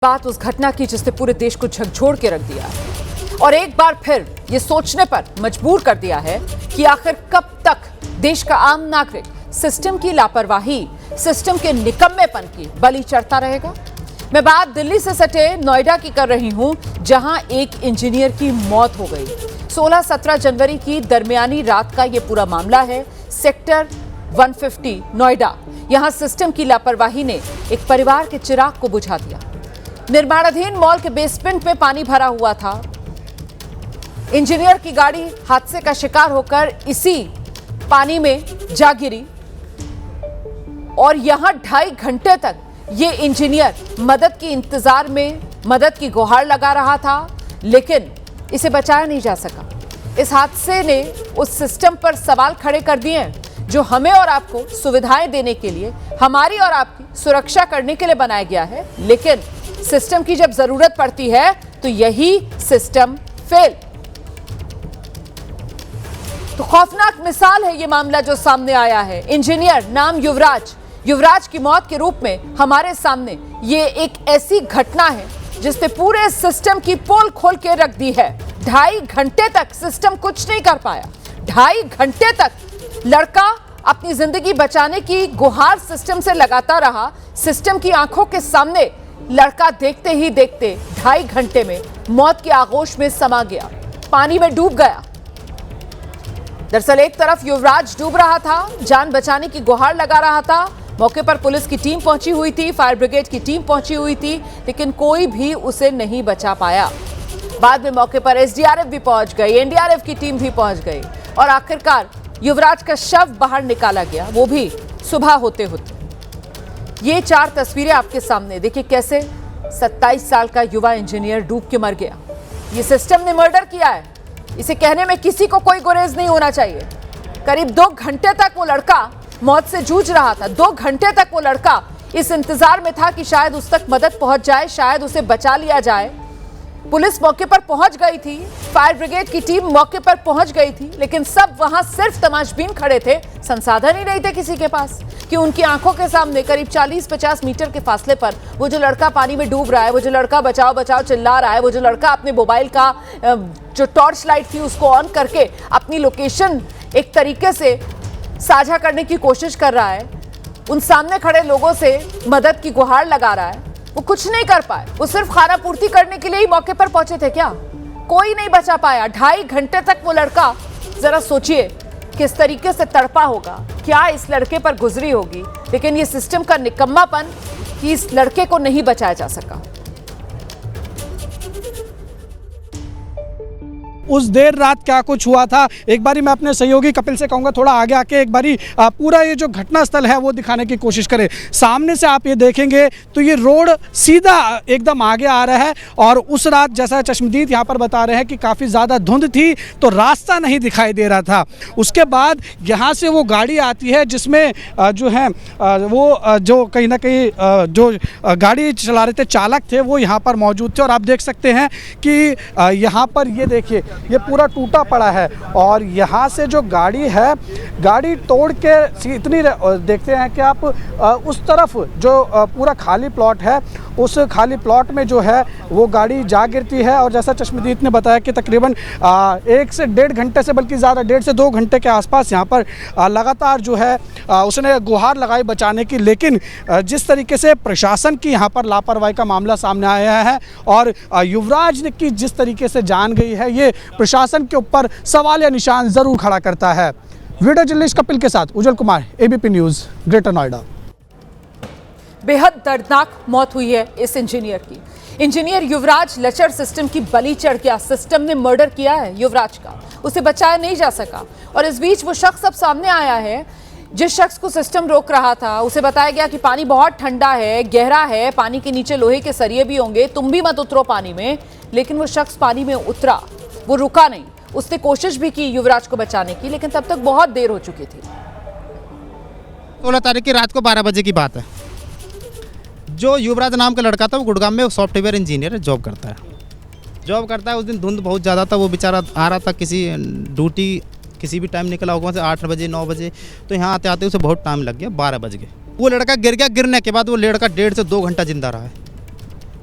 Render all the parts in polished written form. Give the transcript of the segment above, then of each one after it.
बात उस घटना की जिसने पूरे देश को झकझोर के रख दिया है और एक बार फिर ये सोचने पर मजबूर कर दिया है कि आखिर कब तक देश का आम नागरिक सिस्टम की लापरवाही, सिस्टम के निकम्मेपन की बलि चढ़ता रहेगा। मैं बात दिल्ली से सटे नोएडा की कर रही हूं, जहां एक इंजीनियर की मौत हो गई। 16-17 जनवरी की दरमियानी रात का यह पूरा मामला है। सेक्टर 150 नोएडा, यहां सिस्टम की लापरवाही ने एक परिवार के चिराग को बुझा दिया। निर्माणाधीन मॉल के बेसमेंट में पानी भरा हुआ था। इंजीनियर की गाड़ी हादसे का शिकार होकर इसी पानी में जा गिरी और यहां 2.5 घंटे तक ये इंजीनियर मदद के इंतजार में मदद की गुहार लगा रहा था, लेकिन इसे बचाया नहीं जा सका। इस हादसे ने उस सिस्टम पर सवाल खड़े कर दिए हैं जो हमें और आपको सुविधाएं देने के लिए, हमारी और आपकी सुरक्षा करने के लिए बनाया गया है, लेकिन सिस्टम की जब जरूरत पड़ती है तो यही सिस्टम फेल। तो खौफनाक मिसाल है ये मामला जो सामने आया है। इंजीनियर नाम युवराज की मौत के रूप में हमारे सामने ये एक ऐसी घटना है जिसने पूरे सिस्टम की पोल खोल के रख दी है। 2.5 घंटे तक सिस्टम कुछ नहीं कर पाया। 2.5 घंटे तक लड़का अपनी जिंदगी बचाने की गुहार सिस्टम से लगाता रहा। सिस्टम की आंखों के सामने लड़का देखते ही देखते 2.5 घंटे में मौत की आगोश में समा गया, पानी में डूब गया। दरअसल एक तरफ युवराज डूब रहा था, जान बचाने की गुहार लगा रहा था। मौके पर पुलिस की टीम पहुंची हुई थी, फायर ब्रिगेड की टीम पहुंची हुई थी, लेकिन कोई भी उसे नहीं बचा पाया। बाद में मौके पर एसडीआरएफ भी पहुंच गई, एनडीआरएफ की टीम भी पहुंच गई और आखिरकार युवराज का शव बाहर निकाला गया, वो भी सुबह होते होते। ये 4 तस्वीरें आपके सामने, देखिए कैसे 27 साल का युवा इंजीनियर डूब के मर गया। ये सिस्टम ने मर्डर किया है, इसे कहने में किसी को कोई गुरेज नहीं होना चाहिए। करीब 2 घंटे तक वो लड़का मौत से जूझ रहा था। 2 घंटे तक वो लड़का इस इंतजार में था कि शायद उस तक मदद पहुंच जाए, शायद उसे बचा लिया जाए। पुलिस मौके पर पहुंच गई थी, फायर ब्रिगेड की टीम मौके पर पहुंच गई थी, लेकिन सब वहां सिर्फ तमाशबीन खड़े थे। संसाधन ही नहीं थे किसी के पास कि उनकी आंखों के सामने करीब 40-50 मीटर के फासले पर वो जो लड़का पानी में डूब रहा है, वो जो लड़का बचाओ बचाओ चिल्ला रहा है, वो जो लड़का अपने मोबाइल का जो टॉर्च लाइट थी उसको ऑन करके अपनी लोकेशन एक तरीके से साझा करने की कोशिश कर रहा है, उन सामने खड़े लोगों से मदद की गुहार लगा रहा है, वो कुछ नहीं कर पाए। वो सिर्फ खाना पूर्ति करने के लिए ही मौके पर पहुंचे थे क्या? कोई नहीं बचा पाया। 2.5 घंटे तक वो लड़का, जरा सोचिए किस तरीके से तड़पा होगा, क्या इस लड़के पर गुजरी होगी। लेकिन ये सिस्टम का निकम्मापन कि इस लड़के को नहीं बचाया जा सका। उस देर रात क्या कुछ हुआ था, एक बारी मैं अपने सहयोगी कपिल से कहूँगा थोड़ा आगे आके एक बारी पूरा ये जो घटना स्थल है वो दिखाने की कोशिश करें। सामने से आप ये देखेंगे तो ये रोड सीधा एकदम आगे आ रहा है और उस रात जैसा चश्मदीद यहाँ पर बता रहे हैं कि काफ़ी ज़्यादा धुंध थी तो रास्ता नहीं दिखाई दे रहा था। उसके बाद यहाँ से वो गाड़ी आती है जिसमें जो है वो जो कहीं ना कहीं जो गाड़ी चला रहे थे चालक थे वो यहाँ पर मौजूद थे और आप देख सकते हैं कि यहाँ पर ये देखिए ये पूरा टूटा पड़ा है और यहाँ से जो गाड़ी है, गाड़ी तोड़ के इतनी देखते हैं कि आप उस तरफ जो पूरा खाली प्लॉट है, उस खाली प्लॉट में जो है वो गाड़ी जा गिरती है। और जैसा चश्मदीद ने बताया कि तकरीबन 1 से 1.5 घंटे से बल्कि ज़्यादा 1.5 से 2 घंटे के आसपास यहाँ पर लगातार जो है उसने गुहार लगाई बचाने की, लेकिन जिस तरीके से प्रशासन की यहाँ पर लापरवाही का मामला सामने आया है और युवराज की जिस तरीके से जान गई है, ये प्रशासन के ऊपर सवाल या निशान ज़रूर खड़ा करता है। वीडियो जर्नलिस्ट कपिल के साथ Ujjwal Kumar, ABP news, greater Noida. बेहद दर्दनाक मौत हुई है इस इंजीनियर की। इंजीनियर युवराज लचर सिस्टम की बलि चढ़ गया। सिस्टम ने मर्डर किया है युवराज का, उसे बचाया नहीं जा सका। और इस बीच वो शख्स अब सामने आया है जिस शख्स को सिस्टम रोक रहा था। उसे बताया गया कि पानी बहुत ठंडा है, गहरा है, पानी के नीचे लोहे के सरिये भी होंगे, तुम भी मत उतरो पानी में। लेकिन वो शख्स पानी में उतरा, वो रुका नहीं। उसने कोशिश भी की युवराज को बचाने की, लेकिन तब तक बहुत देर हो चुकी थी। 16 तारीख की रात को 12 बजे की बात है। जो युवराज नाम का लड़का था वो गुड़गांव में सॉफ्टवेयर इंजीनियर जॉब करता है। उस दिन धुंध बहुत ज़्यादा था, वो बेचारा आ रहा था किसी ड्यूटी, किसी भी टाइम निकला होगा से 8 बजे 9 बजे, तो यहाँ आते आते उसे बहुत टाइम लग गया, 12 बज गए। वो लड़का गिर गया। गिरने के बाद वो लड़का 1.5 से 2 घंटा जिंदा रहा है।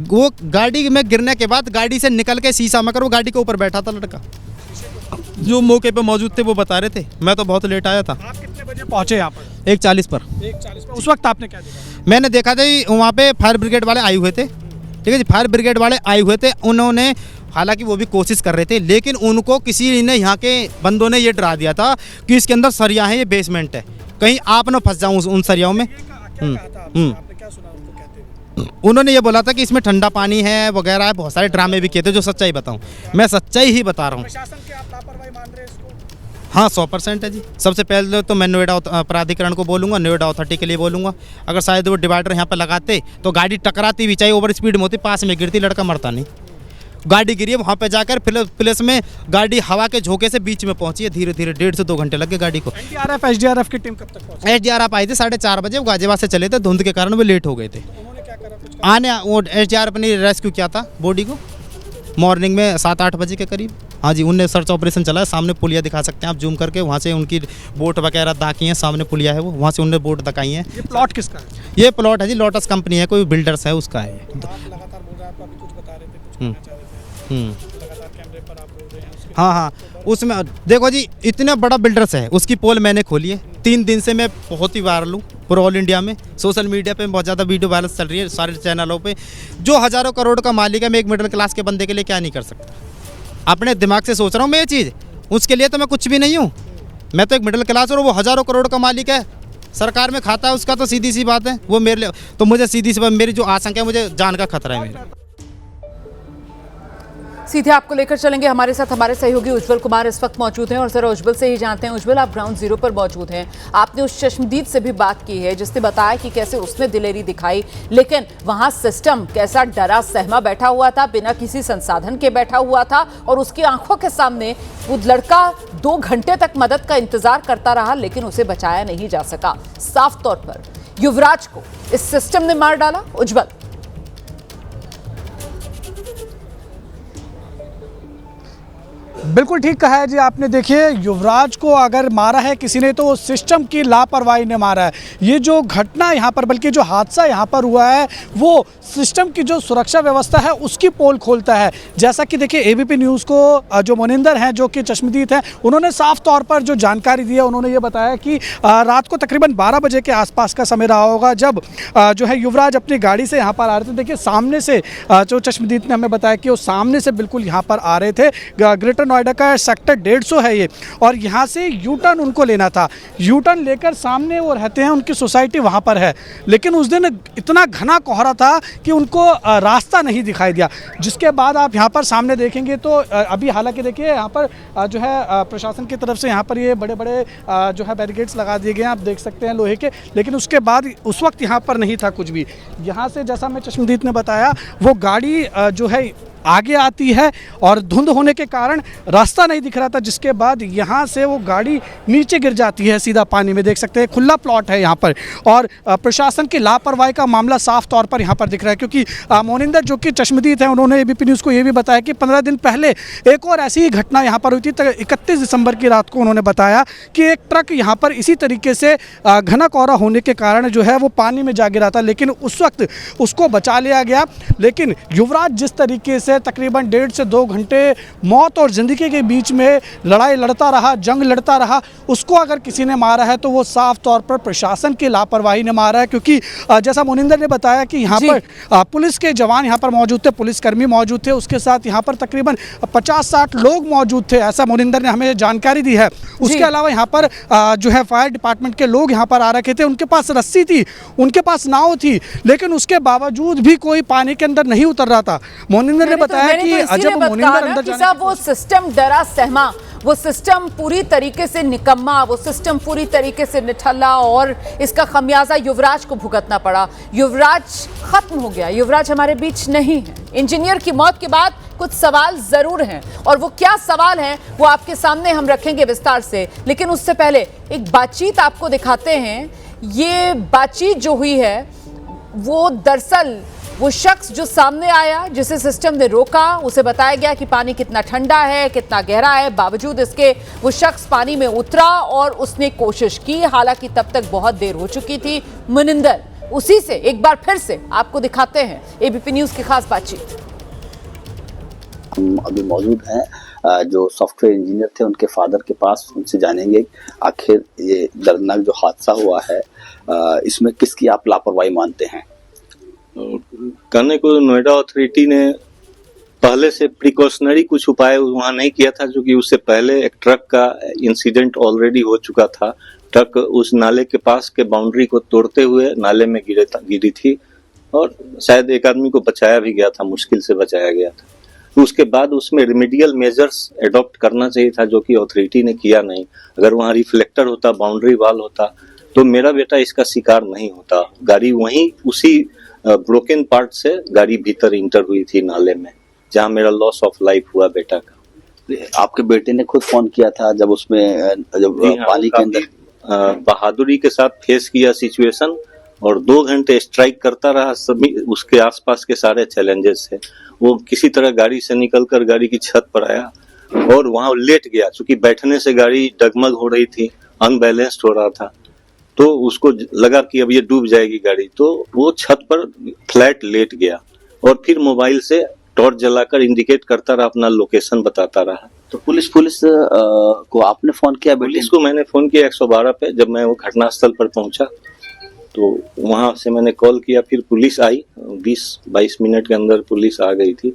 वो गाड़ी में गिरने के बाद गाड़ी से निकल के शीशा में कर वो गाड़ी के ऊपर बैठा था लड़का, जो मौके पे मौजूद थे वो बता रहे थे। मैं तो बहुत लेट आया था। आप कितने बजे पहुंचे यहाँ पर? 1:40 पर। 1:40 पर। उस वक्त आपने क्या देखा? मैंने देखा था कि वहाँ पे फायर ब्रिगेड वाले आए हुए थे, ठीक है जी, फायर ब्रिगेड वाले आए हुए थे। उन्होंने हालांकि वो भी कोशिश कर रहे थे, लेकिन उनको किसी ने यहाँ के बंदों ने ये डरा दिया था कि इसके अंदर सरिया है, ये बेसमेंट है, कहीं आप ना फंस जाऊँ उन सरियाओं में। उन्होंने ये बोला था कि इसमें ठंडा पानी है वगैरह है, बहुत सारे ड्रामे भी किए थे। जो सच्चाई बताऊं, मैं सच्चाई ही बता रहा हूँ। प्रशासन की आप लापरवाही मान रहे हैं इसको? हाँ 100% है जी। सबसे पहले तो मैं नोएडा प्राधिकरण को बोलूँगा, नोएडा अथॉरिटी के लिए बोलूँगा। अगर शायद वो डिवाइडर यहाँ पर लगाते तो गाड़ी टकराती भी, चाहे ओवर स्पीड में होती, पास में गिरती, लड़का मरता नहीं। गाड़ी गिरी है वहाँ पे जाकर, प्लस में गाड़ी हवा के झोंके से बीच में पहुंची है, धीरे धीरे 1.5 से 2 घंटे लगे गाड़ी को। एनडीआरएफ एसडीआरएफ की टीम कब तक पहुंची? एसडीआरएफ आई थी 4:30 बजे, वो गाजियाबाद से चले थे, धुंध के कारण वो लेट हो गए थे। उन्होंने क्या करा? कुछ आने वो एसडीआरएफ ने रेस्क्यू किया था बॉडी को मॉर्निंग में 7-8 बजे के करीब। हाँ जी, उनने सर्च ऑपरेशन चला है। सामने पुलिया दिखा सकते हैं आप जूम करके, वहाँ से उनकी बोट वगैरह दाकी हैं, सामने पुलिया है वो, वहाँ से उनने बोट दकाई है। ये प्लॉट किसका है? ये प्लॉट है जी, लोटस कंपनी है, कोई बिल्डर्स है उसका है। आप लगातार बोल रहे हैं, आप अभी कुछ बता रहे थे, कुछ कहना चाह रहे थे, लगातार कैमरे पर आप बोल रहे हैं उसके। हाँ, उसमें देखो जी, इतना बड़ा बिल्डर्स है, उसकी पोल मैंने खोली है। 3 दिन से मैं बहुत ही वायरल हूँ पूरा ऑल इंडिया में, सोशल मीडिया पे बहुत ज़्यादा वीडियो वायरल चल रही है सारे चैनलों पे। जो हज़ारों करोड़ का मालिक है, मैं एक मिडिल क्लास के बंदे के लिए क्या नहीं कर सकता? अपने दिमाग से सोच रहा हूँ मैं ये चीज़, उसके लिए तो मैं कुछ भी नहीं हूँ। मैं तो एक मिडिल क्लास और वो हज़ारों करोड़ का मालिक है, सरकार में खाता है उसका, तो सीधी सी बात है वो मेरे लिए, तो मुझे सीधी सी बात, मेरी जो आशंका है, मुझे जान का खतरा है मेरा। सीधे आपको लेकर चलेंगे, हमारे साथ हमारे सहयोगी उज्जवल कुमार इस वक्त मौजूद हैं और जरा उज्जवल से ही जानते हैं। उज्जवल, आप ग्राउंड जीरो पर मौजूद हैं, आपने उस चश्मदीद से भी बात की है जिसने बताया कि कैसे उसने दिलेरी दिखाई, लेकिन वहां सिस्टम कैसा डरा सहमा बैठा हुआ था, बिना किसी संसाधन के बैठा हुआ था, और उसकी आंखों के सामने वो लड़का 2 घंटे तक मदद का इंतजार करता रहा, लेकिन उसे बचाया नहीं जा सका। साफ तौर पर युवराज को इस सिस्टम ने मार डाला। उज्जवल, बिल्कुल ठीक कहा है जी आपने। देखिए, युवराज को अगर मारा है किसी ने तो सिस्टम की लापरवाही ने मारा है। ये जो घटना यहाँ पर, बल्कि जो हादसा यहाँ पर हुआ है, वो सिस्टम की जो सुरक्षा व्यवस्था है उसकी पोल खोलता है। जैसा कि देखिए, एबीपी न्यूज़ को जो मोनिंदर हैं, जो कि चश्मदीद हैं, उन्होंने साफ तौर पर जो जानकारी दी है, उन्होंने ये बताया कि रात को तकरीबन 12 बजे के आसपास का समय रहा होगा जब जो है युवराज अपनी गाड़ी से यहाँ पर आ रहे थे। देखिए, सामने से जो चश्मदीद ने हमें बताया कि वो सामने से बिल्कुल यहाँ पर आ रहे थे। ग्रेटर नोएडा का सेक्टर 150 है ये, और यहाँ से यू टर्न उनको लेना था। यू टर्न लेकर सामने वो रहते हैं, उनकी सोसाइटी वहाँ पर है, लेकिन उस दिन इतना घना कोहरा था कि उनको रास्ता नहीं दिखाई दिया। जिसके बाद आप यहाँ पर सामने देखेंगे तो अभी हालांकि देखिए यहाँ पर जो है प्रशासन की तरफ से यहाँ पर ये बड़े बड़े जो है बैरिकेड्स लगा दिए गए हैं, आप देख सकते हैं लोहे के, लेकिन उसके बाद उस वक्त यहाँ पर नहीं था कुछ भी। यहाँ से जैसा मैं चश्मदीद ने बताया, वो गाड़ी जो है आगे आती है और धुंध होने के कारण रास्ता नहीं दिख रहा था, जिसके बाद यहाँ से वो गाड़ी नीचे गिर जाती है सीधा पानी में। देख सकते हैं खुला प्लॉट है यहाँ पर, और प्रशासन की लापरवाही का मामला साफ तौर पर यहाँ पर दिख रहा है। क्योंकि मोनिंदर जो कि चश्मदीद हैं, उन्होंने एबीपी न्यूज़ को ये भी बताया कि 15 दिन पहले एक और ऐसी ही घटना यहाँ पर हुई थी। 31 दिसंबर की रात को उन्होंने बताया कि एक ट्रक यहाँ पर इसी तरीके से घना कोहरा होने के कारण जो है वो पानी में जा गिरा था, लेकिन उस वक्त उसको बचा लिया गया। लेकिन युवराज जिस तरीके से तकरीबन 1.5 से 2 घंटे मौत और ज़िंदगी के बीच में लड़ाई लड़ता रहा, जंग लड़ता रहा, उसको अगर किसी ने मारा है तो वो साफ तौर पर प्रशासन की लापरवाही ने मारा है। क्योंकि जैसा मोनिंदर ने बताया कि यहाँ पर पुलिस के जवान यहाँ पर मौजूद थे, पुलिसकर्मी मौजूद थे, उसके साथ यहाँ पर तकरीबन 50-60 लोग मौजूद थे, ऐसा मोनिंदर ने हमें जानकारी दी है। उसके अलावा यहाँ पर जो है फायर डिपार्टमेंट के लोग यहाँ पर आ रखे थे, उनके पास रस्सी थी, उनके पास नाव थी, लेकिन उसके बावजूद भी कोई पानी के अंदर नहीं उतर रहा था। मोनिंदर ने बताया कि जब मोनिंदर अंदर जाने वो सिस्टम डरा सहमा, वो सिस्टम पूरी तरीके से निकम्मा, वो सिस्टम पूरी तरीके से निठल्ला, और इसका खमियाजा युवराज को भुगतना पड़ा। युवराज खत्म हो गया, युवराज हमारे बीच नहीं है। इंजीनियर की मौत के बाद कुछ सवाल जरूर हैं, और वो क्या सवाल हैं वो आपके सामने हम रखेंगे विस्तार से, लेकिन उससे पहले एक बातचीत आपको दिखाते हैं। ये बातचीत जो हुई है वो दरअसल वो शख्स जो सामने आया, जिसे सिस्टम ने रोका, उसे बताया गया कि पानी कितना ठंडा है, कितना गहरा है, बावजूद इसके वो शख्स पानी में उतरा और उसने कोशिश की। हालांकि तब तक बहुत देर हो चुकी थी। मोनिंदर उसी से एक बार फिर से आपको दिखाते हैं एबीपी न्यूज की खास बातचीत। हम अभी मौजूद हैं जो सॉफ्टवेयर इंजीनियर थे उनके फादर के पास, उनसे जानेंगे आखिर ये दर्दनाक जो हादसा हुआ है इसमें किसकी आप लापरवाही मानते हैं। कहने को नोएडा अथॉरिटी ने पहले से प्रिकॉशनरी कुछ उपाय वहाँ नहीं किया था, क्योंकि उससे पहले एक ट्रक का इंसिडेंट ऑलरेडी हो चुका था। ट्रक उस नाले के पास के बाउंड्री को तोड़ते हुए नाले में गिरी थी और शायद एक आदमी को बचाया भी गया था, मुश्किल से बचाया गया था। तो उसके बाद उसमें रिमेडियल मेजर्स एडॉप्ट करना चाहिए था, जो कि अथॉरिटी ने किया नहीं। अगर वहाँ रिफ्लेक्टर होता, बाउंड्री वाल होता, तो मेरा बेटा इसका शिकार नहीं होता। गाड़ी वहीं उसी ब्रोकन पार्ट से गाड़ी भीतर इंटर हुई थी नाले में, जहाँ मेरा लॉस ऑफ लाइफ हुआ बेटा का। आपके बेटे ने खुद फोन किया था जब उसमें पानी के अंदर बहादुरी के साथ फेस किया सिचुएशन और 2 घंटे स्ट्राइक करता रहा सभी उसके आसपास के सारे चैलेंजेस से। वो किसी तरह गाड़ी से निकलकर गाड़ी की छत पर आया और वहां लेट गया, क्योंकि बैठने से गाड़ी डगमग हो रही थी, अनबैलेंस्ड हो रहा था, तो उसको लगा कि अब ये डूब जाएगी गाड़ी, तो वो छत पर फ्लैट लेट गया और फिर मोबाइल से टॉर्च जलाकर इंडिकेट करता रहा, अपना लोकेशन बताता रहा। तो पुलिस को आपने फोन किया? पुलिस को मैंने फोन किया 112 पे। जब मैं वो घटनास्थल पर पहुंचा तो वहां से मैंने कॉल किया, फिर पुलिस आई, 20-22 मिनट के अंदर पुलिस आ गई थी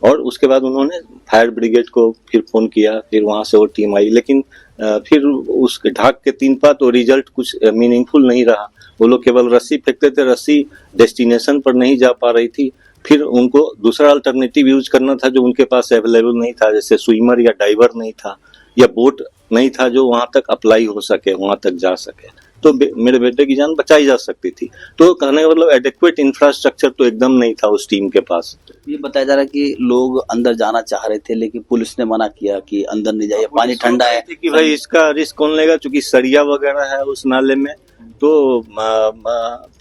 और उसके बाद उन्होंने फायर ब्रिगेड को फिर फोन किया, फिर वहां से वो टीम आई। लेकिन फिर उस ढाक के 3 पा तो रिजल्ट कुछ मीनिंगफुल नहीं रहा। वो लोग केवल रस्सी फेंकते थे, रस्सी डेस्टिनेशन पर नहीं जा पा रही थी। फिर उनको दूसरा अल्टरनेटिव यूज करना था जो उनके पास अवेलेबल नहीं था, जैसे स्विमर या डाइवर नहीं था या बोट नहीं था जो वहां तक अप्लाई हो सके, वहां तक जा सके, तो मेरे बेटे की जान बचाई जा सकती थी। तो कहने का मतलब एडेक्वेट इंफ्रास्ट्रक्चर तो एकदम नहीं था उस टीम के पास। ये बताया जा रहा है कि लोग अंदर जाना चाह रहे थे लेकिन पुलिस ने मना किया कि अंदर नहीं जाइए, पानी ठंडा है। कि भाई इसका रिस्क कौन लेगा, क्योंकि सरिया वगैरह है उस नाले में, तो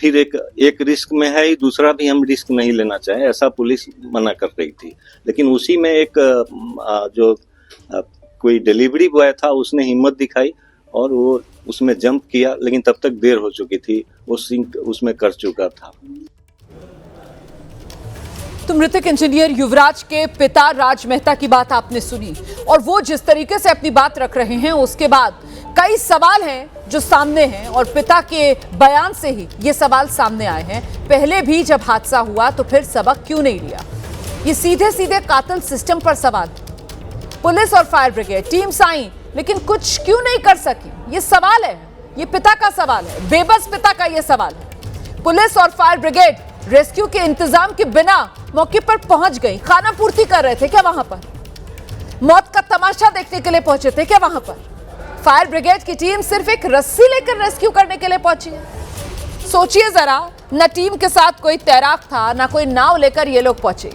फिर एक रिस्क में है ही, दूसरा भी हम रिस्क नहीं लेना चाहे, ऐसा पुलिस मना कर रही थी। लेकिन उसी में एक जो कोई डिलीवरी बॉय था उसने हिम्मत दिखाई और वो उसमें जंप किया, लेकिन तब तक देर हो चुकी थी, वो सिंक उसमें कर चुका था। तो मृतक इंजीनियर युवराज के पिता राज मेहता की बात आपने सुनी और वो जिस तरीके से अपनी बात रख रहे हैं, उसके बाद कई सवाल हैं जो सामने हैं और पिता के बयान से ही ये सवाल सामने आए हैं। पहले भी जब हादसा हुआ तो फिर सबक क्यों नहीं लिया? ये सीधे सीधे कातिल सिस्टम पर सवाल। पुलिस और फायर ब्रिगेड टीम्स आई लेकिन कुछ क्यों नहीं कर सकी? ये सवाल है, ये पिता का सवाल है, बेबस पिता का ये सवाल है। पुलिस और फायर ब्रिगेड रेस्क्यू के इंतजाम के बिना मौके पर पहुंच गई, खाना पूर्ति कर रहे थे क्या वहां पर? मौत का तमाशा देखने के लिए पहुंचे थे क्या वहां पर? फायर ब्रिगेड की टीम सिर्फ एक रस्सी लेकर रेस्क्यू करने के लिए पहुंची है। सोचिए जरा, न टीम के साथ कोई तैराक था, ना कोई नाव लेकर ये लोग पहुंचे।